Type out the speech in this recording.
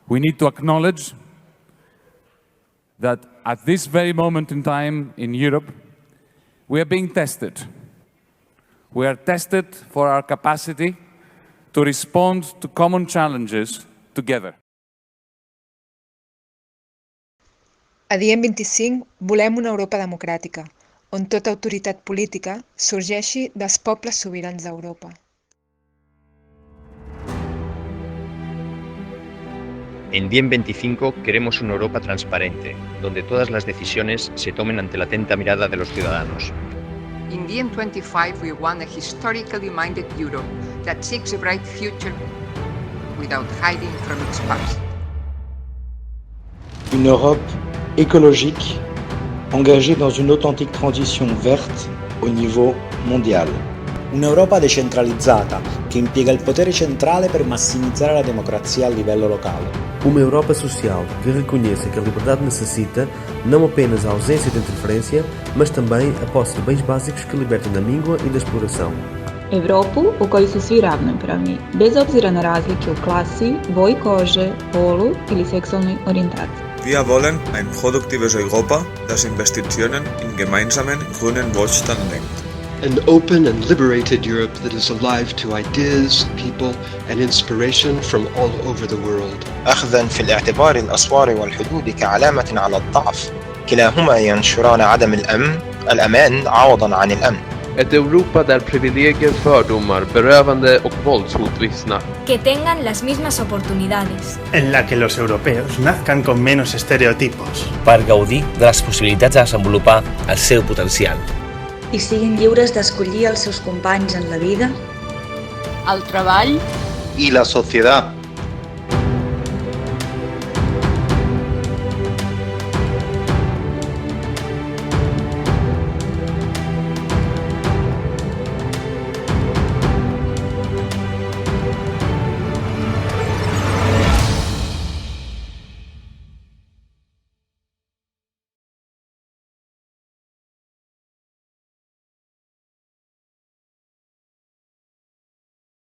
We need to acknowledge that at this very moment in time in Europe, we are being tested. We are tested for our capacity to respond to common challenges together. A Diem 25 volem una Europa democràtica, on tota autoritat política sorgeixi dels pobles sobirans d'Europa. En Diem 25 queremos una Europa transparente, donde todas las decisiones se tomen ante la atenta mirada de los ciudadanos. In Diem 25 we want a historically minded Europe that seeks a bright future without hiding from its past. Une Europe écologique, engagée dans une authentique transition verte au niveau mondial. Un'Europa decentralizzata che impiega il potere centrale per massimizzare la democrazia a livello locale. Uma Europa social que reconheça que a liberdade necessita não apenas a ausência de interferência, mas também a posse de bens básicos que libertem da míngua i da exploração. Evropu u kojoj su svi ravnopravni, bez obzira na razlike u klasi, boji kože, polu ili seksualnoj orijentaciji. Wir wollen ein produktives Europa, das Investitionen in gemeinsamen grünen Wohlstand lenkt. An open and liberated Europe that is alive to ideas, people and inspiration from all over the world. أخذا في الاعتبار الأسوار والحدود كعلامة على الضعف، كلاهما ينشران عدم الأمان عوضا عن الأمن. Ett Europa där privilegier, fördomar, berövande och våldshot vissnar. Que tengan las mismas oportunidades. En la que los europeos nazcan con menos estereotipos. Per gaudir de les possibilitats de desenvolupar el seu potencial. I siguin lliures d'escollir els seus companys en la vida, el treball i la societat.